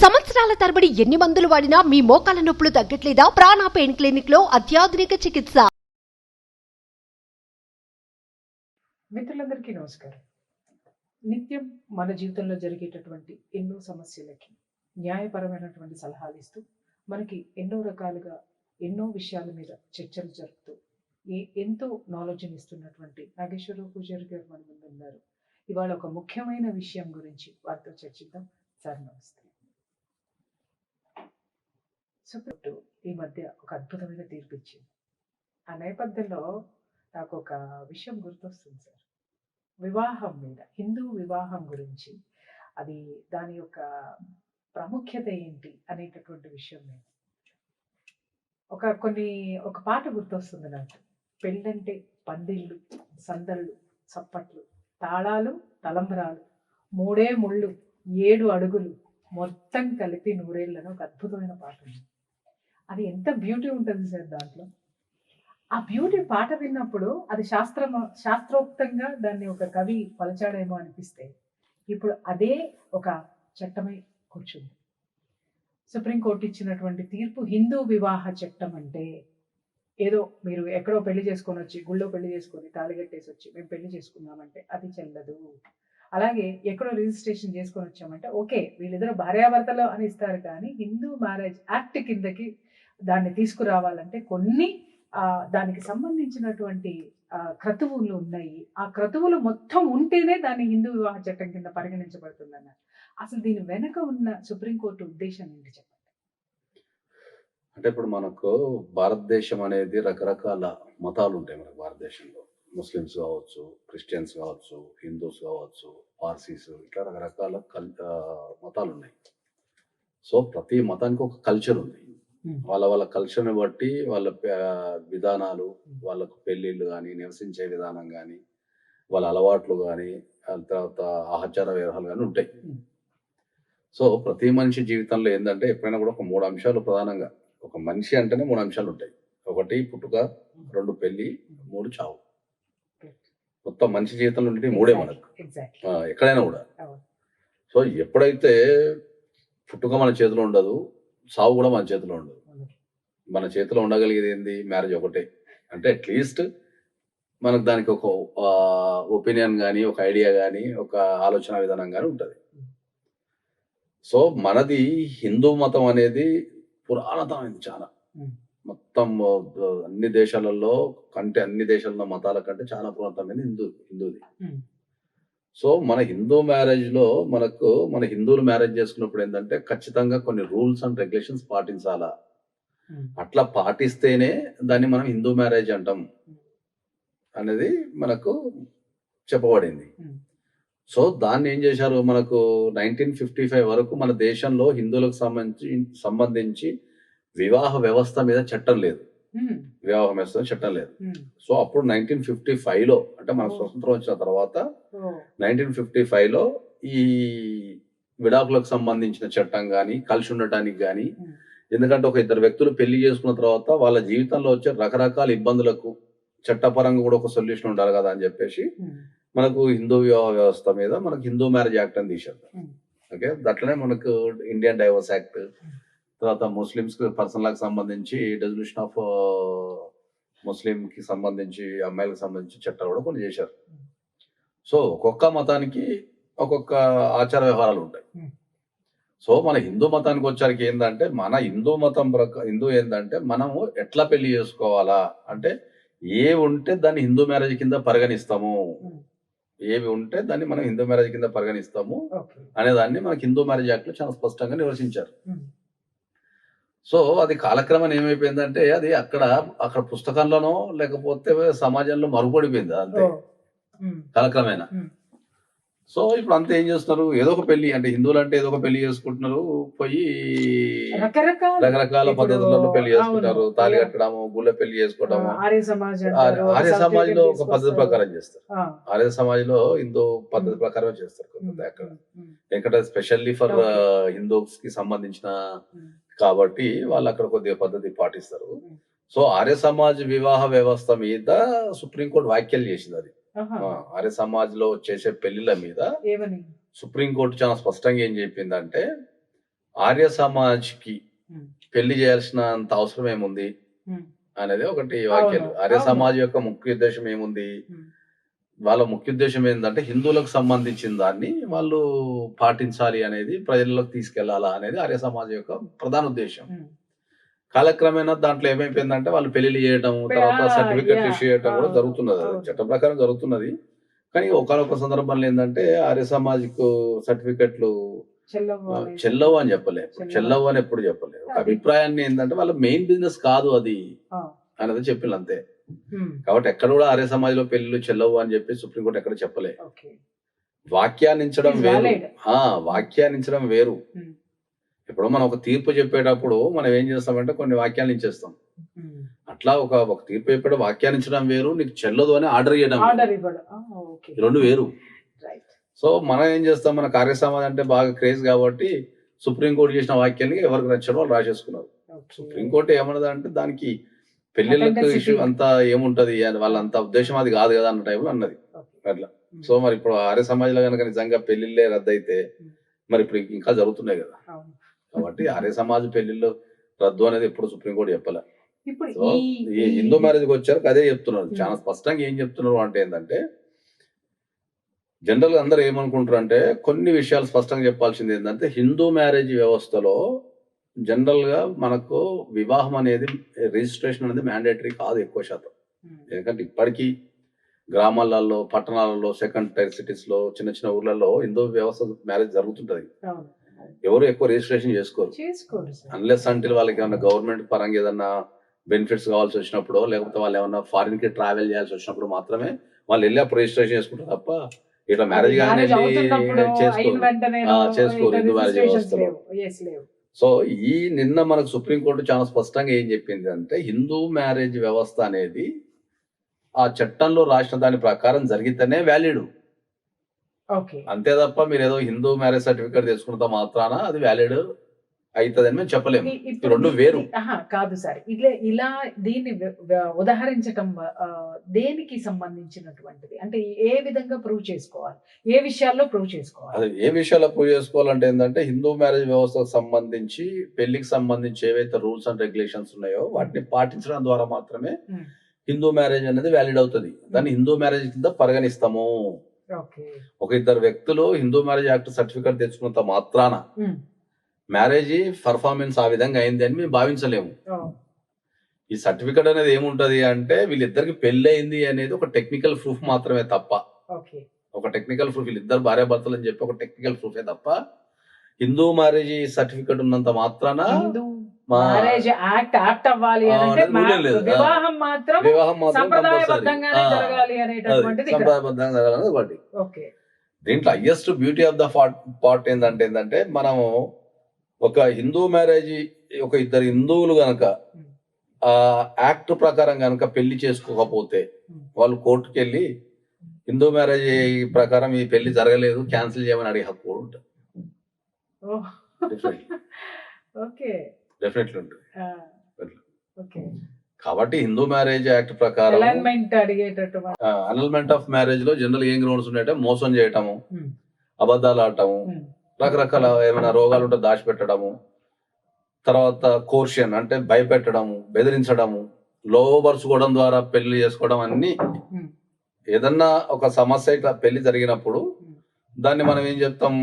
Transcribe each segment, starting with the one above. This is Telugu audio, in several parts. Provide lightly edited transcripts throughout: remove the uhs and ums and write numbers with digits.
సంవత్సరాల తరబడి ఎన్ని మందులు వాడినా మీ మోకాల నొప్పులు తగ్గట్లేదా? ప్రాణ పెయిన్ క్లినిక్ లో అత్యాధునిక చికిత్స. మిత్రులందరికీ నమస్కారం. నిత్యం మన జీవితంలో జరిగేటటువంటి ఎన్నో సమస్యలకి న్యాయపరమైనటువంటి సలహాలు ఇస్తూ మనకి ఎన్నో రకాలుగా ఎన్నో విషయాల మీద చర్చలు జరుపుతూ ఎంతో నాలెడ్జ్ని ఇస్తున్నటువంటి నాగేశ్వరరావు పూజారి గారు మన ముందు ఉన్నారు. ఇవాళ ఒక ముఖ్యమైన విషయం గురించి వారితో చర్చిద్దాం. సార్ నమస్తే. సుప్రీం ఈ మధ్య ఒక అద్భుతమైన తీర్పు ఇచ్చింది. ఆ నేపథ్యంలో నాకు ఒక విషయం గుర్తొస్తుంది సార్. వివాహం మీద, హిందూ వివాహం గురించి, అది దాని యొక్క ప్రాముఖ్యత ఏంటి అనేటటువంటి విషయం మీద ఒక పాట గుర్తొస్తుంది నాకు. పెళ్ళంటే పందిళ్ళు, సందళ్ళు, చప్పట్లు, తాళాలు, తలంబరాలు, మూడే ముళ్ళు, 7 అడుగులు, మొత్తం కలిపి నూరేళ్ళను ఒక అద్భుతమైన పాట ఉంది. అది ఎంత బ్యూటీ ఉంటుంది సార్ దాంట్లో. ఆ బ్యూటీ పాట విన్నప్పుడు అది శాస్త్రోక్తంగా దాన్ని ఒక కవి పలచాడేమో అనిపిస్తే, ఇప్పుడు అదే ఒక చట్టమై కూర్చుంది. సుప్రీంకోర్టు ఇచ్చినటువంటి తీర్పు, హిందూ వివాహ చట్టం అంటే ఏదో మీరు ఎక్కడో పెళ్లి చేసుకొని వచ్చి, గుళ్ళో పెళ్లి చేసుకొని తాళిగట్టేసి వచ్చి మేము పెళ్లి చేసుకున్నామంటే అది చెల్లదు. అలాగే ఎక్కడో రిజిస్ట్రేషన్ చేసుకొని వచ్చామంటే ఓకే, వీళ్ళిద్దరు భార్యాభర్తలు అని ఇస్తారు, కానీ హిందూ మ్యారేజ్ యాక్ట్ కిందకి దాన్ని తీసుకురావాలంటే కొన్ని దానికి సంబంధించినటువంటి క్రతువులు ఉన్నాయి. ఆ క్రతువులు మొత్తం ఉంటేనే దాన్ని హిందూ వివాహ చట్టం కింద పరిగణించబడుతుంది అన్నారు. అసలు దీని వెనక ఉన్న సుప్రీంకోర్టు ఉద్దేశం ఏంటి చెప్పండి. అంటే ఇప్పుడు మనకు భారతదేశం అనేది రకరకాల మతాలు ఉంటాయి. మనకు భారతదేశంలో ముస్లిమ్స్ కావచ్చు, క్రిస్టియన్స్ కావచ్చు, హిందూస్ కావచ్చు, పార్సీస్, ఇట్లా రకరకాల మతాలు ఉన్నాయి. సో ప్రతి మతానికి ఒక కల్చర్ ఉంది. వాళ్ళ కల్చర్ని బట్టి వాళ్ళ విధానాలు, వాళ్ళకు పెళ్ళిళ్ళు కానీ, నివసించే విధానం కానీ, వాళ్ళ అలవాట్లు కానీ, తర్వాత ఆచార వ్యవహారాలు కానీ ఉంటాయి. సో ప్రతి మనిషి జీవితంలో ఏంటంటే ఎప్పుడైనా కూడా ఒక 3 అంశాలు ప్రధానంగా, ఒక మనిషి అంటేనే 3 అంశాలు ఉంటాయి. 1 పుట్టుక, 2 పెళ్లి, 3 చావు. మొత్తం మనిషి జీవితంలో ఉంటే 3 మనకు ఎక్కడైనా కూడా. సో ఎప్పుడైతే పుట్టుక మన చేతిలో ఉండదు, సావు కూడా మన చేతిలో ఉండదు. మన చేతిలో ఉండగలిగేది ఏంది? మ్యారేజ్ ఒకటే. అంటే అట్లీస్ట్ మనకు దానికి ఒక ఒపీనియన్ కానీ, ఒక ఐడియా కానీ, ఒక ఆలోచన విధానం కానీ ఉంటుంది. సో మనది హిందూ మతం అనేది పురాతనమైంది చాలా. మొత్తం అన్ని దేశాలలో కంటే, అన్ని దేశాలలో మతాల కంటే చాలా పురాతనమైంది హిందూది. సో మన హిందూ మ్యారేజ్ లో మన హిందువులు మ్యారేజ్ చేసుకున్నప్పుడు ఏంటంటే ఖచ్చితంగా కొన్ని రూల్స్ అండ్ రెగ్యులేషన్స్ పాటించాలా. అట్లా పాటిస్తేనే దాన్ని మనం హిందూ మ్యారేజ్ అంటాం అనేది మనకు చెప్పబడింది. సో దాన్ని ఏం చేశారు, మనకు 1955 వరకు మన దేశంలో హిందువులకు సంబంధించి వివాహ వ్యవస్థ మీద చట్టం లేదు. వివాహ వ్యవస్థ చట్టం లేదు. సో అప్పుడు 1955లో, అంటే మన స్వతంత్రం వచ్చిన తర్వాత 1955లో ఈ విడాకులకు సంబంధించిన చట్టం కానీ, కలిసి ఉండటానికి కానీ, ఎందుకంటే ఒక 2 వ్యక్తులు పెళ్లి చేసుకున్న తర్వాత వాళ్ళ జీవితంలో వచ్చే రకరకాల ఇబ్బందులకు చట్టపరంగా కూడా ఒక సొల్యూషన్ ఉండాలి కదా అని చెప్పేసి మనకు హిందూ వివాహ వ్యవస్థ మీద మనకు హిందూ మ్యారేజ్ యాక్ట్ అని తీశారు. ఓకే, అట్లనే మనకు ఇండియన్ డైవర్స్ యాక్ట్, తర్వాత ముస్లిమ్స్ పర్సనల్కి సంబంధించి డెజల్యూషన్ ఆఫ్ ముస్లింకి సంబంధించి, అమ్మాయిలకు సంబంధించి చట్టాలు కూడా కొన్ని చేశారు. సో ఒక్కొక్క మతానికి ఒక్కొక్క ఆచార వ్యవహారాలు ఉంటాయి. సో మన హిందూ మతానికి వచ్చరికి ఏంటంటే, మన హిందూ మతం ఏంటంటే మనము ఎట్లా పెళ్లి చేసుకోవాలా అంటే, ఏవి ఉంటే దాన్ని హిందూ మ్యారేజ్ కింద పరిగణిస్తాము, ఏవి ఉంటే దాన్ని మనం హిందూ మ్యారేజ్ కింద పరిగణిస్తాము అనే దాన్ని మనకి హిందూ మ్యారేజ్ యాక్ట్ లో చాలా స్పష్టంగా నిర్వచించారు. సో అది కాలక్రమం ఏమైపోయిందంటే, అది అక్కడ పుస్తకంలోనో లేకపోతే సమాజంలో మరుగుపడిపోయింది అంతే కాలక్రమేణా. సో ఇప్పుడు అంతా ఏం చేస్తున్నారు, ఏదో ఒక పెళ్లి, అంటే హిందువులు అంటే ఏదో ఒక పెళ్లి చేసుకుంటున్నారు, పోయి రకరకాల పద్ధతులలో పెళ్లి చేసుకుంటారు. తాళి కట్టడము, గుళ్ళ పెళ్లి చేసుకోవడము. ఆర్య సమాజ్లో ఒక పద్ధతి ప్రకారం చేస్తారు. ఆర్య సమాజ్లో హిందూ పద్ధతి ప్రకారం చేస్తారు. అక్కడ ఎందుకంటే స్పెషల్లీ ఫర్ హిందూస్ కి సంబంధించిన కాబట్టి వాళ్ళు అక్కడ కొద్దిగా పద్ధతి పాటిస్తారు. సో ఆర్య సమాజ్ వివాహ వ్యవస్థ మీద సుప్రీంకోర్టు వ్యాఖ్యలు చేసింది. అది ఆర్య సమాజ్ లో చేసే పెళ్లిళ్ళ మీద సుప్రీంకోర్టు చాలా స్పష్టంగా ఏం చెప్పిందంటే, ఆర్య సమాజ్కి ఉమ్, పెళ్లి చేయాల్సినంత అవసరం ఏముంది ఉమ్, అనేది ఒకటి వాక్యాలు. అవును, ఆర్య అవును. సమాజ్ యొక్క ముఖ్య ఉద్దేశం ఏముంది? ఉమ్, వాళ్ళ ముఖ్య ఉద్దేశం ఏంటంటే హిందువులకు సంబంధించిన దాన్ని వాళ్ళు పాటించాలి అనేది, ప్రజల్లోకి తీసుకెళ్లాలా అనేది ఆర్య సమాజ్ యొక్క ప్రధాన ఉద్దేశం. ఉమ్. కాలక్రమేణా దాంట్లో ఏమైపోయిందంటే వాళ్ళు పెళ్లిళ్ళు చేయడం, తర్వాత సర్టిఫికెట్ ఇష్యూ చేయడం కూడా జరుగుతున్నది. అది అవును. చట్టం ప్రకారం జరుగుతున్నది. కానీ ఒకానొక సందర్భంలో ఏంటంటే ఆర్య సమాజ్కు సర్టిఫికెట్లు చెల్లవ్వ అనేసి. చెల్లవు అని చెప్పలేదు, చెల్లవు. చెల్లవు అని ఎప్పుడు చెప్పలేదు. ఒక అది. అభిప్రాయాన్ని ఏంటంటే వాళ్ళ మెయిన్ బిజినెస్ కాదు అది ఆ, అనేది చెప్పింది అంతే. ఉమ్, కాబట్టి ఎక్కడ కూడా ఆర్య సమాజ్లో పెళ్లిళ్ళు చెల్లవు అని చెప్పి సుప్రీంకోర్టు ఎక్కడ చెప్పలే. ఓకే. వ్యాఖ్యానించడం It is వేరు. valid. వ్యాఖ్యానించడం వేరు. ఉమ్, ఇప్పుడు మనం ఒక తీర్పు చెప్పేటప్పుడు మనం ఏం చేస్తామంటే కొన్ని వ్యాఖ్యానించేస్తాం. ఉమ్. అట్లా ఒక తీర్పు చెప్పేటప్పుడు వ్యాఖ్యానించడం వేరు, నీకు చెల్లదు అని ఆర్డర్ చేయడం వేరు. ఆర్డర్ ఇవ్వడం. ఓకే. ఈ రెండు వేరు. రైట్. సో మనం ఏం చేస్తాం, మన కార్య సమాజ్ అంటే బాగా క్రేజ్ కాబట్టి సుప్రీంకోర్టు చేసిన వాక్యాన్ని ఎవరికి నచ్చడం వాళ్ళు రాసేసుకున్నారు. ఓకే. సుప్రీంకోర్టు ఏమన్నది అంటే దానికి పెళ్లిళ్ళకు Authenticity. ఇష్యూ అంతా ఏముంటది అని వాళ్ళంత ఉద్దేశం అది కాదు కదా అన్న టైంలో అన్నది ఓకే. అట్లా. సో మరి ఇప్పుడు ఆర్య సమాజ్లో కనుక నిజంగా పెళ్లిళ్ళే రద్దయితే మరి ఇప్పుడు ఇంకా జరుగుతున్నాయి కదా. అవును. కాబట్టి ఆర్య సమాజ్ పెళ్లిళ్ళు రద్దు అనేది ఎప్పుడు సుప్రీంకోర్టు చెప్పలే. ఇప్పుడు సో ఈ హిందూ మ్యారేజ్కి వచ్చారు అదే చెప్తున్నారు. Hmm. చాలా స్పష్టంగా ఏం చెప్తున్నారు అంటే ఏంటంటే జనరల్ గా అందరూ ఏమనుకుంటారు అంటే కొన్ని విషయాలు స్పష్టంగా చెప్పాల్సింది ఏంటంటే హిందూ మ్యారేజ్ వ్యవస్థలో జనరల్ గా మనకు వివాహం అనేది రిజిస్ట్రేషన్ అనేది మ్యాండేటరీ కాదు ఎక్కువ శాతం. ఎందుకంటే ఇప్పటికీ గ్రామాలలో, పట్టణాలలో, సెకండ్ టైర్ సిటీస్ లో, చిన్న చిన్న ఊర్లలో హిందూ వ్యవస్థ మ్యారేజ్ జరుగుతుంటది. అవును. ఎవరు ఎక్కువ రిజిస్ట్రేషన్ చేసుకోరు. చేసుకోరు సార్. అన్లెస్ అంటే వాళ్ళకి ఏమన్నా గవర్నమెంట్ పరంగా ఏదన్నా బెనిఫిట్స్ కావాల్సి వచ్చినప్పుడు, లేకపోతే వాళ్ళు ఏమన్నా ఫారిన్ కి ట్రావెల్ చేయాల్సి వచ్చినప్పుడు మాత్రమే వాళ్ళు వెళ్ళి అప్పుడు రిజిస్ట్రేషన్ చేసుకుంటారు తప్ప ఇట్లా మ్యారేజ్ కానీ మ్యారేజ్ అవుతున్నప్పుడు అయిన చేసుకోరు. వెంటనే చేసుకోరు హిందూ మ్యారేజ్ వ్యవస్థలో. లేవు. Yes, లేవు. సో ఈ నిన్న మనకు సుప్రీంకోర్టు చాలా స్పష్టంగా ఏం చెప్పింది అంటే హిందూ మ్యారేజ్ వ్యవస్థ అనేది ఆ చట్టంలో రాసిన దాని ప్రకారం జరిగితేనే వ్యాలిడ్. ఓకే. అంతే తప్ప మీరు ఏదో హిందూ మ్యారేజ్ సర్టిఫికేట్ తీసుకున్నంత మాత్రాన అది వ్యాలిడ్ అవుతుందని మేము చెప్పలేము. ఈ రెండు వేరు. కాదు సార్. ఇలా దీన్ని ఉదాహరించటం దేనికి సంబంధించినటువంటిది, అంటే ఏ విధంగా ప్రూవ్ చేసుకోవాలి, ఏ విషయాల్లో ప్రూవ్ చేసుకోవాలి? అది ఏ విషయాల్లో ప్రూవ్ చేసుకోవాలంటే ఏంటంటే హిందూ మ్యారేజ్ వ్యవస్థకు సంబంధించి పెళ్లికి సంబంధించి ఏవైతే రూల్స్ అండ్ రెగ్యులేషన్స్ ఉన్నాయో వాటిని పాటించడం ద్వారా మాత్రమే హిందూ మ్యారేజ్ అనేది వ్యాలిడ్ అవుతుంది. దాన్ని హిందూ మ్యారేజ్ కింద పరిగణిస్తాము. ఓకే. ఒక ఇద్దరు వ్యక్తులు హిందూ మ్యారేజ్ యాక్ట్ సర్టిఫికేట్ తెచ్చుకున్నంత మాత్రాన మ్యారేజ్ పర్ఫార్మెన్స్ ఆ విధంగా అయింది అని మేము భావించలేము. ఈ సర్టిఫికేట్ అనేది ఏముంటది అంటే వీళ్ళిద్దరికి పెళ్లి అయింది అనేది ఒక టెక్నికల్ ప్రూఫ్ మాత్రమే తప్ప, ఓకే, ఒక టెక్నికల్ ప్రూఫ్, వీళ్ళిద్దరు భార్య భర్తలు అని చెప్పి ఒక టెక్నికల్ ప్రూఫే తప్ప హిందూ మ్యారేజ్ సర్టిఫికేట్ ఉన్నంత మాత్రాన మ్యారేజ్ యాక్ట్ అవ్వాలి అంటే వివాహం మాత్రం సంప్రదాయబద్ధంగానే జరగాలి అనేటటువంటిది సంప్రదాయబద్ధంగా జరగాలి ఒకటి. ఓకే. దీంట్లో highest beauty of the part ఏంటంటే మనము ఒక హిందూ మ్యారేజ్, ఒక ఇద్దరు హిందువులు గనక ఆ యాక్ట్ ప్రకారం గనక పెళ్లి చేసుకోకపోతే వాళ్ళు కోర్టుకి వెళ్ళి హిందూ మ్యారేజ్ ప్రకారం ఈ పెళ్లి జరగలేదు క్యాన్సిల్ చేయమని అడిగే హక్కు ఉంటుంది. డెఫినెట్లీ ఉంటుంది. కాబట్టి హిందూ మ్యారేజ్ యాక్ట్ ప్రకారం అనల్మెంట్ ఆఫ్ మ్యారేజ్ లో జనరల్ ఏం గ్రౌండ్స్ ఉన్నాయంటే మోసం చేయటము, అబద్ధాలు ఆడటము, రకరకాల ఏమైనా రోగాలు ఉంటే దాచిపెట్టడము, తర్వాత కోర్షన్ అంటే భయపెట్టడము, బెదిరించడము, లోబరుచుకోవడం ద్వారా పెళ్లి చేసుకోవడం, అన్ని ఏదన్నా ఒక సమస్య ఇట్లా పెళ్లి జరిగినప్పుడు దాన్ని మనం ఏం చెప్తాం,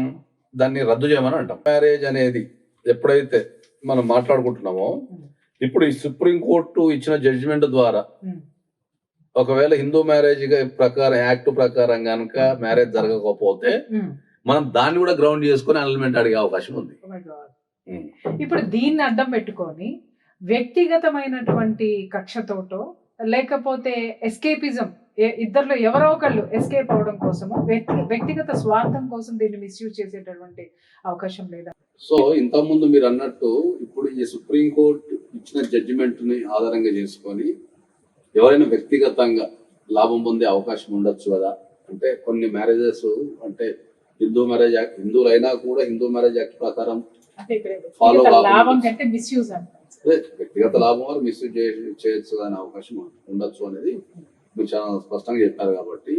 దాన్ని రద్దు చేయమని అంటాం. మ్యారేజ్ అనేది ఎప్పుడైతే మనం మాట్లాడుకుంటున్నామో ఇప్పుడు ఈ సుప్రీంకోర్టు ఇచ్చిన జడ్జిమెంట్ ద్వారా ఒకవేళ హిందూ మ్యారేజ్ ప్రకారం యాక్ట్ ప్రకారం కనుక మ్యారేజ్ జరగకపోతే మనం దాన్ని కూడా గ్రౌండ్ చేసుకుని అనల్మెంట్ అడిగే అవకాశం ఉంది. ఇప్పుడు దీన్ని అడ్డం పెట్టుకొని వ్యక్తిగతమైనటువంటి కక్షతోటో లేకపోతే ఎస్కేపిజం, ఇద్దరిలో ఎవరో ఒకళ్ళు ఎస్కేప్ అవడం కోసము వ్యక్తిగత స్వార్థం కోసం దీన్ని మిస్యూజ్ చేసేటటువంటి అవకాశం లేదా? సో ఇంతకుముందు మీరు అన్నట్టు ఇప్పుడు ఈ సుప్రీంకోర్టు ఇచ్చిన జడ్జిమెంట్ ని ఆధారంగా చేసుకొని ఎవరైనా వ్యక్తిగతంగా లాభం పొందే అవకాశం ఉండొచ్చు కదా. అంటే కొన్ని మ్యారేజెస్ అంటే హిందూ మ్యారేజ్ యాక్ట్, హిందువులైనా కూడా హిందూ మ్యారేజ్ యాక్ట్ ప్రకారం ఫాలో వ్యక్తిగత లాభం వారు మిస్యూజ్ చేయొచ్చు అనే అవకాశం ఉండొచ్చు అనేది మీరు చాలా స్పష్టంగా చెప్పారు. కాబట్టి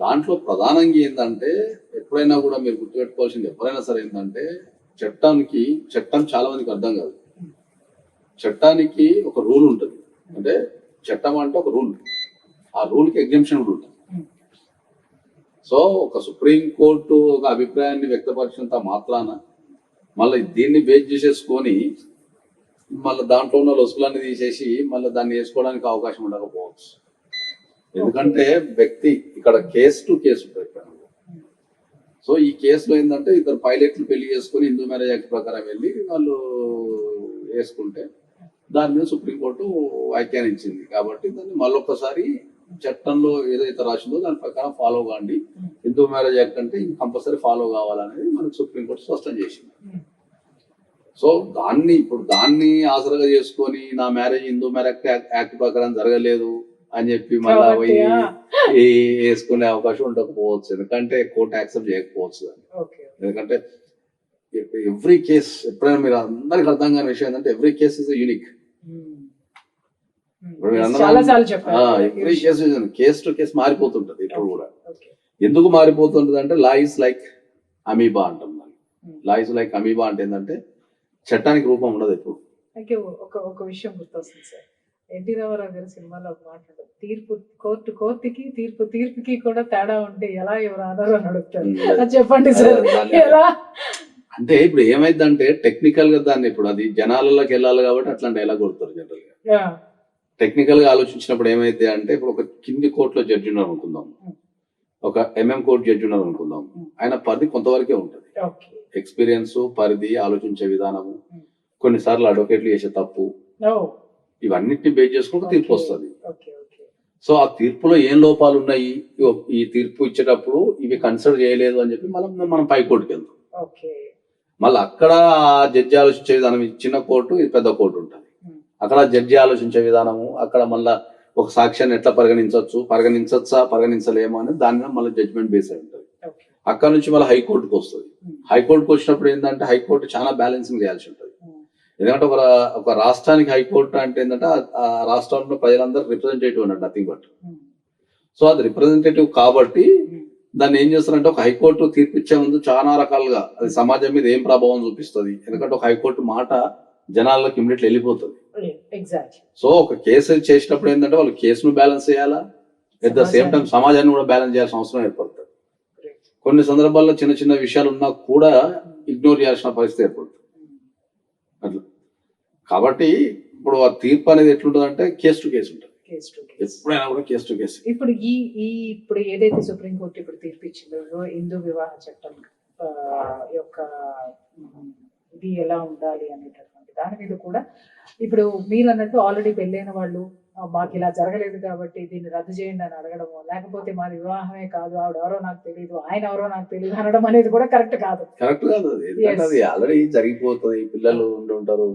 దాంట్లో ప్రధానంగా ఏంటంటే ఎప్పుడైనా కూడా మీరు గుర్తుపెట్టుకోవాల్సింది ఎవరైనా సరే ఏంటంటే చట్టం చాలా మందికి అర్థం కాదు. చట్టానికి ఒక రూల్ ఉంటుంది, అంటే చట్టం అంటే ఒక రూల్, ఆ రూల్కి ఎగ్జంప్షన్ కూడా ఉంటుంది. సో ఒక సుప్రీం కోర్టు ఒక అభిప్రాయాన్ని వ్యక్తపరిచినంత మాత్రాన మళ్ళీ దీన్ని బేస్ చేసేసుకొని మళ్ళీ దాంట్లో ఉన్న లొసుగులన్నీ తీసేసి మళ్ళీ దాన్ని వేసుకోవడానికి అవకాశం ఉండకపోవచ్చు. ఎందుకంటే వ్యక్తి ఇక్కడ కేసు టు కేసు ఉంటుంది. సో ఈ కేసులో ఏంటంటే ఇద్దరు పైలట్లు పెళ్లి చేసుకుని హిందూ మ్యారేజ్ యాక్ట్ ప్రకారం వెళ్ళి వాళ్ళు వేసుకుంటే దాని మీద సుప్రీంకోర్టు వ్యాఖ్యానించింది. కాబట్టి దాన్ని మళ్ళొక్కసారి చట్టంలో ఏదైతే రాసిందో దాని ప్రకారం ఫాలో కాండి, హిందూ మ్యారేజ్ యాక్ట్ అంటే కంపల్సరీ ఫాలో కావాలనేది మనకు సుప్రీంకోర్టు స్పష్టం చేసింది. సో దాన్ని ఆసరగా చేసుకొని నా మ్యారేజ్ హిందూ మ్యారేజ్ యాక్ట్ ప్రకారం జరగలేదు అని చెప్పి మళ్ళా పోయి వేసుకునే అవకాశం ఉండకపోవచ్చు, ఎందుకంటే కోర్టు యాక్సెప్ట్ చేయకపోవచ్చు. ఎందుకంటే ఎవ్రీ కేస్ ఎప్పుడైనా మీరు అందరికి అర్థం కాని విషయం ఏంటంటే every case is unique. Every case to case మారిపోతుంటది. ఇప్పుడు కూడా ఎందుకు మారిపోతుంటది అంటే లా ఇస్ లైక్ అమీబా అంటాం. లా ఇస్ లైక్ అమీబా అంటే ఏంటంటే చట్టానికి రూపం ఉండదు ఎప్పుడు. ఒక విషయం గుర్తొస్తుంది సార్, ఎన్టీ రామారావు గారి సినిమాలో ఒక మాట ఉంటుంది, తీర్పు కోర్టుకి తీర్పుకి కూడా తేడా ఉంటే ఎలా ఎవరు ఆధారం అని అడుగుతారు. చెప్పండి సార్ ఎలా అంటే ఇప్పుడు ఏమైందంటే టెక్నికల్ గా దాన్ని ఇప్పుడు అది జనాలలోకి వెళ్ళాలి కాబట్టి అట్లాంటి ఎలా కొడతారు జనరల్ గా. టెక్నికల్ గా ఆలోచించినప్పుడు ఏమైతే అంటే ఇప్పుడు ఒక కింది కోర్టులో జడ్జి ఉన్నారు అనుకుందాం, ఒక కోర్టు జడ్జి ఉన్నారు అనుకుందాం, ఆయన పరిధి కొంతవరకే ఉంటది. ఎక్స్పీరియన్స్, పరిధి, ఆలోచించే విధానము, కొన్నిసార్లు అడ్వకేట్లు చేసే తప్పు, ఇవన్నిటిని బేస్ చేసుకుని తీర్పు వస్తుంది. సో ఆ తీర్పులో ఏం లోపాలు ఉన్నాయి, ఈ తీర్పు ఇచ్చేటప్పుడు ఇవి కన్సిడర్ చేయలేదు అని చెప్పి మనం పై కోర్టుకి వెళ్తాం. మళ్ళీ అక్కడ జడ్జి ఆలోచించే విధానం, చిన్న కోర్టు ఇది పెద్ద కోర్టు ఉంటుంది, అక్కడ జడ్జి ఆలోచించే విధానము, అక్కడ మళ్ళా ఒక సాక్ష్యాన్ని ఎట్లా పరిగణించలేమో అని దాని మీద మళ్ళీ జడ్జ్మెంట్ బేస్ అయి ఉంటుంది. అక్కడ నుంచి మళ్ళీ హైకోర్టుకు వస్తుంది. హైకోర్టుకు వచ్చినప్పుడు ఏంటంటే హైకోర్టు చాలా బ్యాలెన్సింగ్ చేయాల్సి ఉంటుంది. ఎందుకంటే ఒక రాష్ట్రానికి హైకోర్టు అంటే ఏంటంటే ఆ రాష్ట్రంలో ప్రజలందరూ రిప్రజెంటేటివ్ అన్నట్టు, నథింగ్ బట్. సో అది రిప్రజెంటేటివ్ కాబట్టి దాన్ని ఏం చేస్తారంటే ఒక హైకోర్టు తీర్పు ఇచ్చే ముందు చాలా రకాలుగా అది సమాజం మీద ఏం ప్రభావం చూపిస్తుంది, ఎందుకంటే ఒక హైకోర్టు మాట జనాల్లోకి ఇమ్మీడియట్లీ వెళ్ళిపోతుంది. సో ఒక కేసు చేసినప్పుడు ఏంటంటే వాళ్ళు కేసును బ్యాలెన్స్ చేయాలా, ఎట్ ద సేమ్ టైం సమాజాన్ని కూడా బ్యాలెన్స్ చేయాల్సిన అవసరం ఏర్పడుతుంది. కొన్ని సందర్భాల్లో చిన్న చిన్న విషయాలు ఉన్నా కూడా ఇగ్నోర్ చేయాల్సిన పరిస్థితి ఏర్పడుతుంది అట్లా. కాబట్టి ఇప్పుడు ఆ తీర్పు అనేది ఎట్లుంటుంది అంటే కేసు టు కేసు ఉంటుంది, ఎప్పుడైనా కూడా కేసు టు కేసు. ఇప్పుడు ఏదైతే సుప్రీంకోర్టు ఇప్పుడు తీర్పు ఇచ్చిందో హిందూ వివాహ చట్టం యొక్క ఇది ఎలా ఉండాలి అనేటటువంటి దాని మీద కూడా ఇప్పుడు మీరు అన్నట్టు ఆల్రెడీ పెళ్ళైన వాళ్ళు మాకు ఇలా జరగలేదు కాబట్టి దీన్ని రద్దు చేయండి అని అడగడము, లేకపోతే మాది వివాహమే కాదు ఆవిడ ఎవరో నాకు తెలియదు ఆయన ఎవరో నాకు తెలియదు అనడం అనేది కూడా కరెక్ట్ కాదు. అది ఆల్రెడీ జరిగిపోతుంది. పిల్లలు ఉంటారు,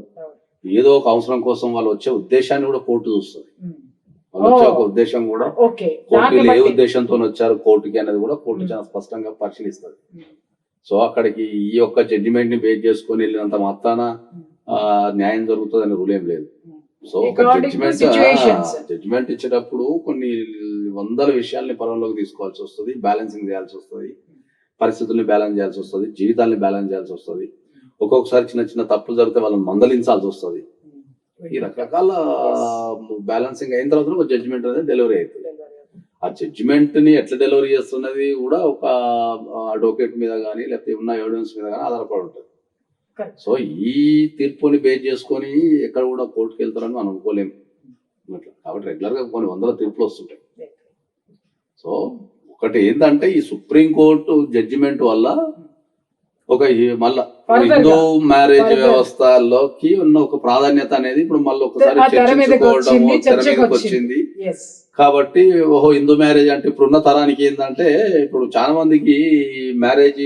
ఏదో ఒక అవసరం కోసం వాళ్ళు వచ్చే ఉద్దేశాన్ని కూడా కోర్టు చూస్తుంది. వాళ్ళు వచ్చే ఒక ఉద్దేశం కూడా కోర్టులో ఏ ఉద్దేశంతో వచ్చారు కోర్టుకి అనేది కూడా కోర్టు చాలా స్పష్టంగా పరిశీలిస్తుంది. సో అక్కడికి ఈ యొక్క జడ్జిమెంట్ ని బేస్ చేసుకుని వెళ్ళినంత మాత్రాన న్యాయం జరుగుతుంది అనే రూల్ ఏం లేదు. సో ఒక జడ్జిమెంట్ ఇచ్చేటప్పుడు కొన్ని వందల విషయాల్ని పరంలోకి తీసుకోవాల్సి వస్తుంది, బ్యాలెన్సింగ్ చేయాల్సి వస్తుంది, పరిస్థితుల్ని బ్యాలెన్స్ చేయాల్సి వస్తుంది, జీవితాన్ని బ్యాలెన్స్ చేయాల్సి వస్తుంది. ఒక్కొక్కసారి చిన్న చిన్న తప్పులు జరిగితే వాళ్ళని మందలించాల్సి వస్తుంది. ఈ రకరకాల బ్యాలెన్సింగ్ అయిన తర్వాత ఒక జడ్జిమెంట్ అనేది డెలివరీ అవుతుంది. ఆ జడ్జిమెంట్ ని ఎట్లా డెలివరీ చేస్తున్నది కూడా ఒక అడ్వకేట్ మీద కానీ లేకపోతే ఉన్న ఎవిడెన్స్ మీద కానీ ఆధారపడి ఉంటుంది. సో ఈ తీర్పుని బేస్ చేసుకొని ఎక్కడ కూడా కోర్టుకు వెళ్తారని మనం అనుకోలేము అట్లా. కాబట్టి రెగ్యులర్ గా కొన్ని వందల తీర్పులు వస్తుంటాయి. సో ఒకటి ఏంటంటే ఈ సుప్రీంకోర్టు జడ్జిమెంట్ వల్ల ఒక మళ్ళా హిందూ మ్యారేజ్ వ్యవస్థలోకి ఉన్న ఒక ప్రాధాన్యత అనేది ఇప్పుడు మళ్ళీ ఒకసారి చర్చించుకోవడం తెర మీదకి వచ్చింది. కాబట్టి ఓహో హిందూ మ్యారేజ్ అంటే ఇప్పుడున్న తరానికి ఏంటంటే ఇప్పుడు చాలా మందికి మ్యారేజ్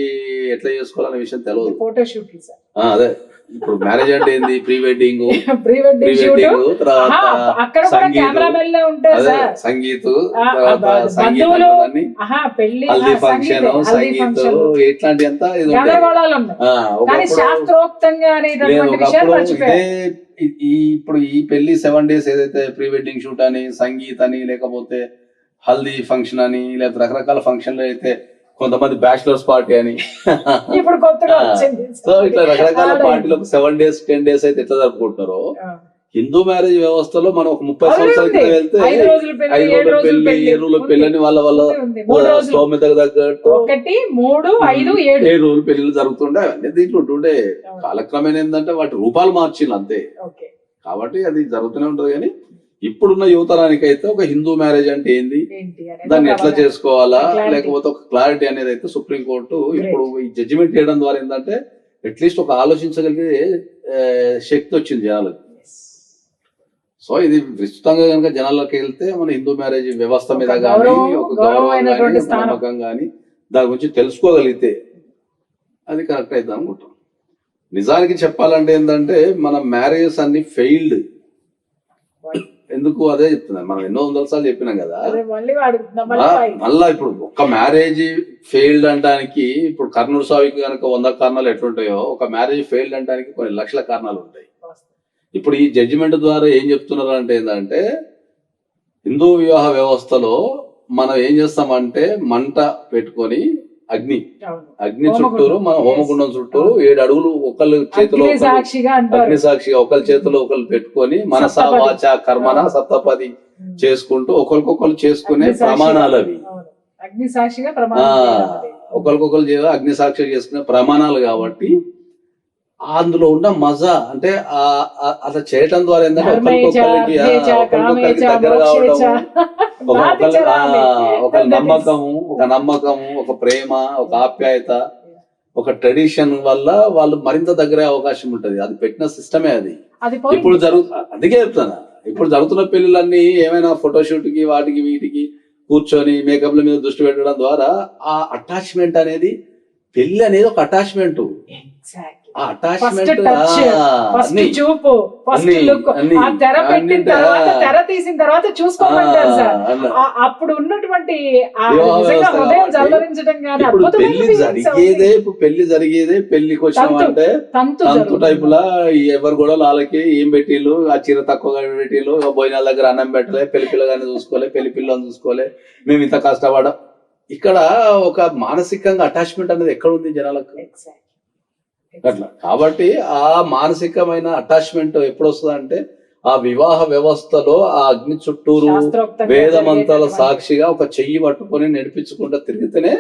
ఎట్లా చేసుకోవాలనే విషయం తెలియదు. అదే ఇప్పుడు మ్యారేజ్ అంటే ఏంది, ప్రీ వెడ్డింగ్ తర్వాత సంగీత్ హల్దీ ఫంక్షన్ సంగీత్ ఇట్లాంటి అంతా ఇది ఇప్పుడు ఈ పెళ్లి 7 days ఏదైతే ప్రీ వెడ్డింగ్ షూట్ అని సంగీత్ అని లేకపోతే హల్దీ ఫంక్షన్ అని లేకపోతే రకరకాల ఫంక్షన్లు అయితే కొంతమంది బ్యాచిలర్స్ పార్టీ అని. ఇప్పుడు కొత్తగా వచ్చింది. సో ఇట్లా రకరకాల పార్టీలు 7 days 10 days అయితే ఎట్లా జరుపుకుంటున్నారో, హిందూ మ్యారేజ్ వ్యవస్థలో మనం ఒక 30 సంవత్సరాల క్రితం వెళ్తే 5 రోజుల పెళ్లి, 5 రోజుల పెళ్లి, 7 రోజుల పెళ్లి వాళ్ళ 3 రోజులు స్తోమతకు తగ్గట్టు 1 3 5 7 7 రోజులు పెళ్లిళ్ళు జరుగుతుండే. అవన్నీ దీంట్లో ఉంటుండే. కాలక్రమేణా ఏంటంటే వాటి రూపాలు మార్చింది అంతే. కాబట్టి అది జరుగుతూనే ఉంటది. కానీ ఇప్పుడున్న యువతరానికి అయితే ఒక హిందూ మ్యారేజ్ అంటే ఏంది, దాన్ని ఎట్లా చేసుకోవాలా, లేకపోతే ఒక క్లారిటీ అనేది అయితే సుప్రీంకోర్టు ఇప్పుడు ఈ జడ్జిమెంట్ చేయడం ద్వారా ఏంటంటే అట్లీస్ట్ ఒక ఆలోచించగలిగే శక్తి వచ్చింది జనాలకు. సో ఇది విస్తృతంగా కనుక జనాల్లోకి వెళ్తే మన హిందూ మ్యారేజ్ వ్యవస్థ మీద కానీ ఒక గౌరవం కానీ నమ్మకం కానీ దాని గురించి తెలుసుకోగలిగితే అది కరెక్ట్ అవుతుంది అనుకుంటాం. నిజానికి చెప్పాలంటే ఏంటంటే మన మ్యారేజెస్ అన్ని ఫెయిల్డ్. ఎందుకు అదే చెప్తున్నాను, మనం ఎన్నో వందల సార్లు చెప్పినాం కదా. మళ్ళా ఇప్పుడు ఒక్క మ్యారేజ్ ఫెయిల్డ్ అంటానికి ఇప్పుడు కర్నూలు స్వామికి కనుక 100 కారణాలు ఎట్లుంటాయో, ఒక మ్యారేజ్ ఫెయిల్డ్ అంటానికి కొన్ని లక్షల కారణాలు ఉంటాయి. ఇప్పుడు ఈ జడ్జిమెంట్ ద్వారా ఏం చెప్తున్నారు అంటే ఏంటంటే, హిందూ వివాహ వ్యవస్థలో మనం ఏం చేస్తామంటే మంట పెట్టుకొని అగ్ని చుట్టూరు, మన హోమగుండం చుట్టూరు 7 అడుగులు ఒకళ్ళ చేతిలో అగ్ని సాక్షిగా ఒకళ్ళ చేతిలో ఒకళ్ళు పెట్టుకొని మనసా వాచ కర్మన సప్తపది చేసుకుంటూ ఒకరికొకరు చేసుకునే ప్రమాణాలు అవి. ఒకరికొకరు అగ్ని సాక్షి చేసుకునే ప్రమాణాలు. కాబట్టి అందులో ఉన్న మజా అంటే అట్లా చేయటం ద్వారా ఏంటంటే ఒకరికొకరికి దగ్గర కావడం, ఒక నమ్మకము, ఒక ప్రేమ, ఒక ఆప్యాయత, ఒక ట్రెడిషన్ వల్ల వాళ్ళు మరింత దగ్గర అవకాశం ఉంటది. అది పెట్టిన సిస్టమే అది. ఇప్పుడు అందుకే చెప్తాను, ఇప్పుడు జరుగుతున్న పెళ్లిళ్ళన్నీ ఏమైనా ఫోటోషూట్ కి వాటికి వీటికి కూర్చొని మేకప్ల మీద దృష్టి పెట్టడం ద్వారా ఆ అటాచ్మెంట్ అనేది, పెళ్లి అనేది ఒక అటాచ్మెంట్. ఆ అటాచ్మెంట్ చూపు తెర పెట్టిన తర్వాత, తెర తీసిన తర్వాత చూసుకోమంటారు సార్. అప్పుడు ఉన్నటువంటి హృదయం జల్లరించడం కానీ పెళ్లి జరిగేదే పెళ్లికి వచ్చినామంటే తంతు టైపులా ఎవరు కూడా వాళ్ళకి ఏం పెట్టిళ్ళు, ఆ చీర తక్కువగా పెట్టిళ్ళు, భోజనాల దగ్గర అన్నం పెట్టలే, పెళ్లి పిల్లగానే చూసుకోలే, పెళ్లి పిల్లని చూసుకోలే, మేము ఇంత కష్టపడం. ఇక్కడ ఒక మానసికంగా అటాచ్మెంట్ అనేది ఎక్కడ ఉంది జనాలకు అట్లా. కాబట్టి ఆ మానసికమైన అటాచ్మెంట్ ఎప్పుడు వస్తుంది అంటే ఆ వివాహ వ్యవస్థలో ఆ అగ్ని చుట్టూరు వేద మంత్రాల సాక్షిగా ఒక చెయ్యి పట్టుకొని నడిపించుకుంటూ తిరిగితేనే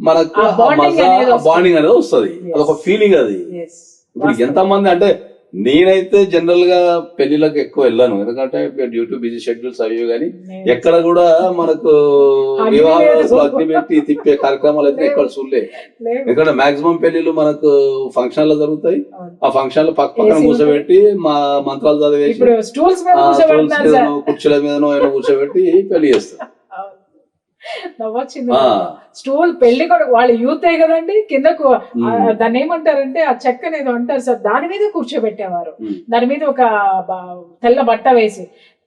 మనకు బాండింగ్ అనేది వస్తుంది. అదొక ఫీలింగ్ అది. ఇప్పుడు ఎంతమంది అంటే నేనైతే జనరల్ గా పెళ్లిళ్ళకి ఎక్కువ వెళ్ళాను, ఎందుకంటే డ్యూ టు బిజీ షెడ్యూల్స్ అవి. కానీ ఎక్కడ కూడా మనకు వివాహ అగ్ని పెట్టి తిప్పే కార్యక్రమాలు అయితే ఎక్కడ చూడలే. ఎందుకంటే మాక్సిమం పెళ్లిళ్ళు మనకు ఫంక్షన్ లో జరుగుతాయి. ఆ ఫంక్షన్ లో పక్కన కూర్చోబెట్టి మా మంత్రాలు చదివేసి కుర్చీల మీదనో ఏమో కూర్చోబెట్టి పెళ్లి చేస్తారు. నవ్వొచ్చింది. స్టూల్ పెళ్లి కూడా వాళ్ళ యూతే కదండి, కిందకు దాన్ని ఏమంటారంటే ఆ చెక్కని ఏదో అంటారు సార్, దాని మీద కూర్చోబెట్టేవారు. దాని మీద ఒక తెల్ల బట్ట వేసి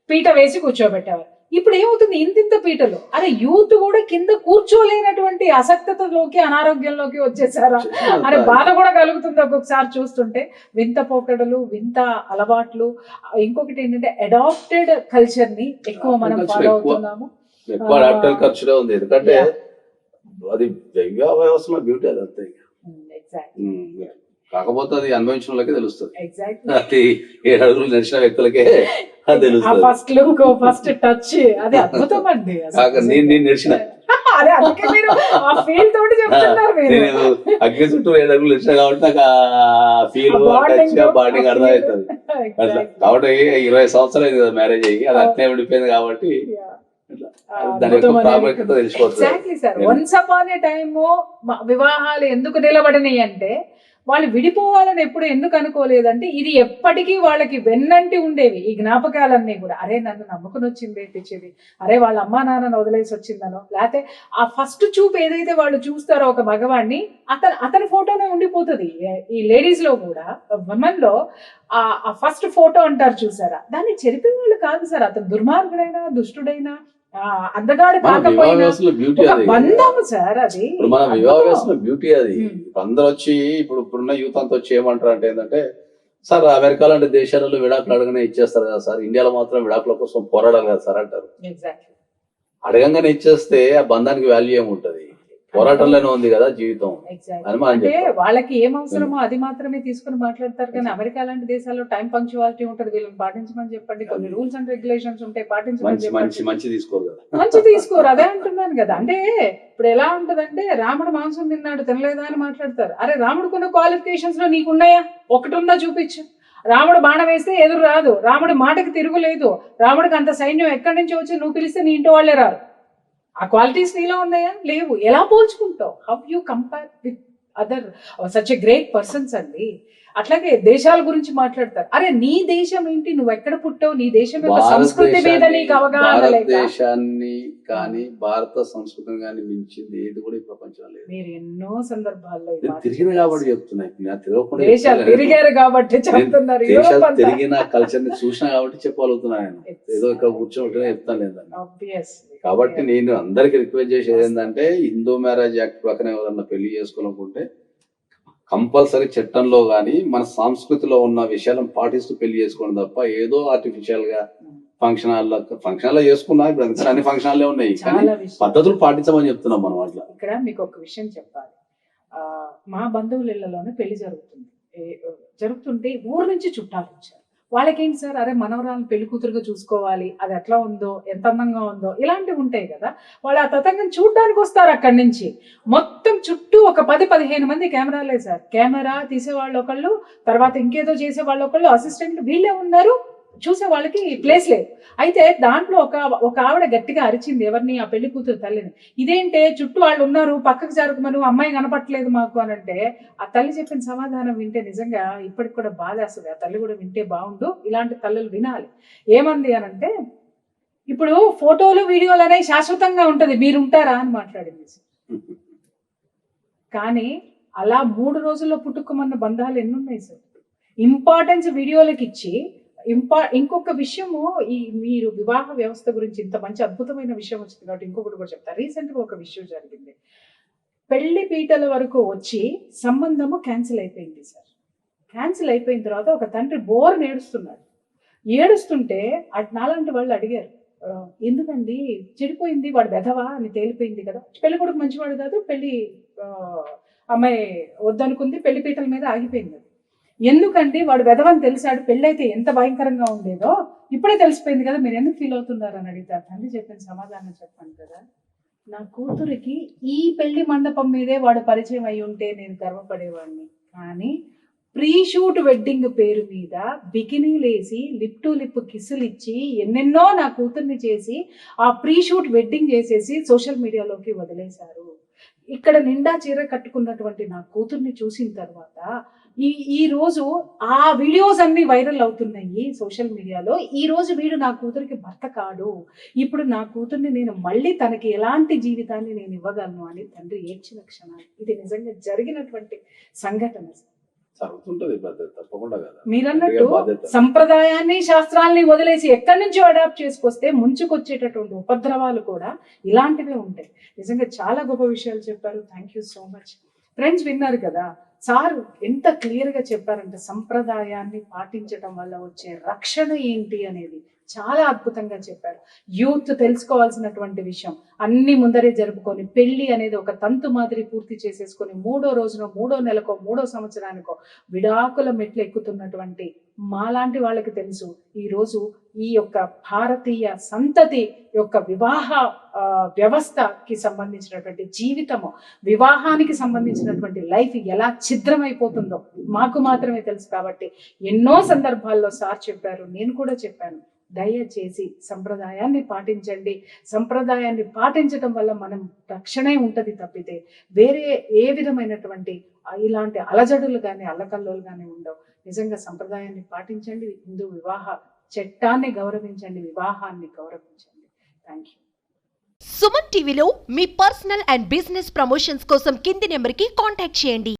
పీట వేసి కూర్చోబెట్టేవారు. ఇప్పుడు ఏమవుతుంది, ఇంతింత పీటలు. అరే యూత్ కూడా కింద కూర్చోలేనటువంటి అసక్తతలోకి, అనారోగ్యంలోకి వచ్చేసారా అనే బాధ కూడా కలుగుతుంది ఒక్కొక్కసారి చూస్తుంటే. వింత పోకడలు, వింత అలవాట్లు. ఇంకొకటి ఏంటంటే అడాప్టెడ్ కల్చర్ ని ఎక్కువ మనం ఫాలో అవుతున్నాము. ఎక్కువ అడాప్టెడ్ ఖర్చులే ఉంది. ఎందుకంటే అది వివాహ వ్యవస్థలో బ్యూటీ అది అంతే. కాకపోతే అది అనుభవించిన వాళ్ళకే తెలుస్తుంది. అది 7 అడుగులు నడిచిన వ్యక్తులకే తెలుస్తుంది. ఫస్ట్ లుక్, ఫస్ట్ టచ్, అది అద్భుతం అండి. నేను నడిచిన అగ్ని చుట్టూ 7 అడుగులు నడిచిన కాబట్టి నాకు ఆ ఫీల్ బాండింగ్ అర్థమవుతుంది. అట్లా కాబట్టి 20 సంవత్సరాలు అయింది కదా మ్యారేజ్ అయ్యి, అది అట్లే ఉండిపోయింది. కాబట్టి వన్స్ అపాన్ ఏ టైమ్ వివాహాలు ఎందుకు నిలబడినాయి అంటే, వాళ్ళు విడిపోవాలని ఎప్పుడు ఎందుకు అనుకోలేదంటే, ఇది ఎప్పటికీ వాళ్ళకి వెన్నంటి ఉండేవి ఈ జ్ఞాపకాలన్నీ కూడా. అరే నన్ను నమ్ముకుని వచ్చింది తెచ్చేది, అరే వాళ్ళ అమ్మా నాన్నను వదిలేసి వచ్చిందనో, లేకపోతే ఆ ఫస్ట్ చూపు ఏదైతే వాళ్ళు చూస్తారో ఒక మగవాడిని, అతని ఫోటోనే ఉండిపోతుంది. ఈ లేడీస్ లో కూడా, విమెన్ లో ఆ ఫస్ట్ ఫోటో అంటారు చూసారా, దాన్ని చెరిపే వాళ్ళు కాదు సార్. అతను దుర్మార్గుడైనా దుష్టుడైనా అందగాడు కాకపోయినా బంధము సార్ అది. ఇప్పుడు మన వివాహ వ్యవస్థలో బ్యూటీ అది. అందరూ వచ్చి ఇప్పుడున్న యూత్ అంతా వచ్చి ఏమంటారు అంటే ఏంటంటే, సార్ అమెరికా లాంటి దేశాలలో విడాకులు అడగనే ఇచ్చేస్తారు కదా సార్, ఇండియాలో మాత్రం విడాకుల కోసం పోరాడాలి కదా సార్ అంటారు. అడగంగానే ఇచ్చేస్తే ఆ బంధానికి వాల్యూ ఏముంటది? పోరాటంలోనే ఉంది కదా జీవితం Exactly. అని మనం అంటే చెప్తాం. వాళ్ళకి ఏం అవసరమో అది మాత్రమే తీసుకుని మాట్లాడతారు. కానీ అమెరికా లాంటి దేశాల్లో టైం పంక్చువాలిటీ ఉంటుంది, వీళ్ళని పాటించమని చెప్పండి, కొన్ని రూల్స్ అండ్ రెగ్యులేషన్స్ ఉంటాయి, పాటించమని మంచి మంచి చెప్పండి. మంచి తీసుకోరు కదా. మంచి తీసుకోరు, అదే అంటున్నాను కదా. అంటే ఇప్పుడు ఎలా ఉంటదంటే రాముడు మాంసం తిన్నాడు తినలేదా అని మాట్లాడతారు. అరే రాముడుకున్న క్వాలిఫికేషన్స్ లో నీకున్నాయా? ఒకటి ఉందా చూపించు. రాముడు బాణం వేస్తే ఎదురు రాదు, రాముడి మాటకి తిరుగులేదు, రాముడికి అంత సైన్యం ఎక్కడి నుంచి వచ్చి నువ్వు పిలిస్తే నీ ఇంటి వాళ్ళే రారు. ఆ క్వాలిటీస్ నీలో ఉన్నాయా? లేవు. ఎలా పోల్చుకుంటావు? How you compare with other such a great persons అండి. అట్లాగే దేశాల గురించి మాట్లాడతారు. అరే నీ దేశం ఏంటి, నువ్వు ఎక్కడ పుట్టావు, నీ దేశం యొక్క సంస్కృతి మీద నీకు అవగాహన లేక. భారతదేశాన్ని కానీ భారత సంస్కృతిని కానీ మించింది ఏది కూడా ఈ ప్రపంచంలో లేదు. మీరు ఎన్నో సందర్భాల్లో ఈ మాట తిరిగిన కాబట్టి చెప్తున్నాయి, నేను తిరగకుండా దేశాలు తిరిగారు కాబట్టి చెప్తున్నారు. దేశాలు యూరోప్ అంతా. తిరిగిన కల్చర్ ని చూసినా కాబట్టి చెప్పగలుగుతున్నాను. ఏదో ఇక్కడ కూర్చోబెట్టినా చెప్తాను లేదండి. Obviously. కాబట్టి నేను అందరికి రిక్వెస్ట్ చేసేది ఏంటంటే హిందూ మ్యారేజ్ యాక్ట్ ప్రకారం ఎవరన్నా పెళ్లి చేసుకోవాలనుకుంటే కంపల్సరీ చట్టంలో కానీ మన సంస్కృతిలో ఉన్న విషయాలను పాటిస్తూ పెళ్లి చేసుకోవడం తప్ప ఏదో ఆర్టిఫిషియల్ గా ఫంక్షన్ హాల్లో చేసుకున్నా ఇప్పుడు అన్ని ఫంక్షన్ హాల్లే ఉన్నాయి, కానీ చాలా విషయం. పద్ధతులు పాటించమని చెప్తున్నాం మనం అట్లా. ఇక్కడ మీకు ఒక విషయం చెప్పాలి. మా బంధువుల ఇళ్లలోనే పెళ్లి జరుగుతుంటే ఊరు నుంచి చుట్టాలు వచ్చారు. వాళ్ళకేంటి సార్, అరే మనవరాలను పెళ్లి కూతురుగా చూసుకోవాలి, అది ఎట్లా ఉందో, ఎంత అందంగా ఉందో, ఇలాంటివి ఉంటాయి కదా. వాళ్ళు ఆ తతంగం చూడడానికి వస్తారు. అక్కడి నుంచి మొత్తం చుట్టూ ఒక 10-15 మంది కెమెరాలే సార్. కెమెరా తీసేవాళ్ళు ఒకళ్ళు, తర్వాత ఇంకేదో చేసేవాళ్ళు ఒకళ్ళు, అసిస్టెంట్లు వీళ్ళే ఉన్నారు, చూసే వాళ్ళకి ప్లేస్ లేదు. అయితే దాంట్లో ఒక ఆవిడ గట్టిగా అరిచింది ఎవరిని, ఆ పెళ్లి కూతురు తల్లిని. ఇదేంటే చుట్టూ వాళ్ళు ఉన్నారు, పక్కకు జరగమను, అమ్మాయి కనపట్లేదు మాకు అని అంటే, ఆ తల్లి చెప్పిన సమాధానం వింటే నిజంగా ఇప్పటికి కూడా బాధ వస్తుంది. ఆ తల్లి కూడా వింటే బాగుండు, ఇలాంటి తల్లులు వినాలి. ఏమంది అని అంటే, ఇప్పుడు ఫోటోలు వీడియోలు అనేవి శాశ్వతంగా ఉంటది, మీరు ఉంటారా అని మాట్లాడింది. కానీ అలా 3 రోజుల్లో పుట్టుకోమన్న బంధాలు ఎన్నున్నాయి సార్. ఇంపార్టెన్స్ వీడియోలకు ఇచ్చి ఇంకొక విషయము, ఈ మీరు వివాహ వ్యవస్థ గురించి ఇంత మంచి అద్భుతమైన విషయం వచ్చింది కాబట్టి ఇంకొకటి కూడా చెప్తా. రీసెంట్ గా ఒక విషయం జరిగింది. పెళ్లి పీటల వరకు వచ్చి సంబంధము క్యాన్సిల్ అయిపోయింది సార్. క్యాన్సిల్ అయిపోయిన తర్వాత ఒక తండ్రి బోర్ ఏడుస్తున్నాడు. ఏడుస్తుంటే నాలాంటి వాళ్ళు అడిగారు, ఎందుకండి చెడిపోయింది, వాడు వెధవా అని తేలిపోయింది కదా, పెళ్లి కొడుకు మంచివాడు కాదు, పెళ్లి అమ్మాయి వద్దనుకుంది, పెళ్లి పీటల మీద ఆగిపోయింది. ఎందుకండి, వాడు వెధవని తెలిసాడు, పెళ్ళైతే ఎంత భయంకరంగా ఉండేదో ఇప్పుడే తెలిసిపోయింది కదా, మీరు ఎందుకు ఫీల్ అవుతున్నారు అని అడిగితే తండ్రి చెప్పిన సమాధానం చెప్పండి కదా, నా కూతురికి ఈ పెళ్లి మండపం మీదే వాడు పరిచయం అయి ఉంటే నేను గర్వపడేవాడిని. కానీ ప్రీ షూట్ వెడ్డింగ్ పేరు మీద బికినీలేసి లిప్ టు లిప్ కిస్సులు ఇచ్చి ఎన్నెన్నో నా కూతుర్ని చేసి ఆ ప్రీ షూట్ వెడ్డింగ్ చేసేసి సోషల్ మీడియాలోకి వదిలేశారు. ఇక్కడ నిండా చీర కట్టుకున్నటువంటి నా కూతుర్ని చూసిన తర్వాత ఈ రోజు ఆ వీడియోస్ అన్ని వైరల్ అవుతున్నాయి సోషల్ మీడియాలో. ఈ రోజు వీడు నా కూతురికి భర్త కాడు, ఇప్పుడు నా కూతుర్ని నేను మళ్ళీ తనకి ఎలాంటి జీవితాన్ని నేను ఇవ్వగలను అని తండ్రి ఏడ్చిన క్షణాలు. ఇది నిజంగా జరిగినటువంటి సంఘటన. జరుగుతుంటది తప్పకుండా కదా. మీరన్నట్టు సంప్రదాయాన్ని శాస్త్రాల్ని వదిలేసి ఎక్కడి నుంచో అడాప్ట్ చేసుకొస్తే ముంచుకొచ్చేటటువంటి ఉపద్రవాలు కూడా ఇలాంటివే ఉంటాయి. నిజంగా చాలా గొప్ప విషయాలు చెప్పారు. Thank you so much. Friends విన్నారు కదా, సార్ ఎంత క్లియర్ గా చెప్పారంటే సంప్రదాయాన్ని పాటించడం వల్ల వచ్చే రక్షణ ఏంటి అనేది చాలా అద్భుతంగా చెప్పారు. యూత్ తెలుసుకోవాల్సినటువంటి విషయం అన్ని ముందరే జరుపుకొని పెళ్లి అనేది ఒక తంతు మాదిరి పూర్తి చేసేసుకొని 3వ రోజున 3వ నెలకో 3వ సంవత్సరానికో విడాకుల మెట్లు ఎక్కుతున్నటువంటి మాలాంటి వాళ్ళకి తెలుసు ఈ రోజు ఈ యొక్క భారతీయ సంతతి యొక్క వివాహ వ్యవస్థకి సంబంధించినటువంటి జీవితము, వివాహానికి సంబంధించినటువంటి లైఫ్ ఎలా ఛిద్రమైపోతుందో మాకు మాత్రమే తెలుసు. కాబట్టి ఎన్నో సందర్భాల్లో సార్ చెప్పారు, నేను కూడా చెప్పాను, దయచేసి సంప్రదాయాన్ని పాటించండి. సంప్రదాయాన్ని పాటించడం వల్ల మనం రక్షణే ఉంటది తప్పితే వేరే ఏ విధమైనటువంటి ఇలాంటి అలజడులు కానీ అల్లకల్లోలు కానీ ఉండవు. నిజంగా సంప్రదాయాన్ని పాటించండి, హిందూ వివాహ చట్టాన్ని గౌరవించండి, వివాహాన్ని గౌరవించండి. Thank you. సుమన్ టీవీలో మీ పర్సనల్ అండ్ బిజినెస్ ప్రమోషన్స్ కోసం కింది నెంబర్కి కాంటాక్ట్ చేయండి.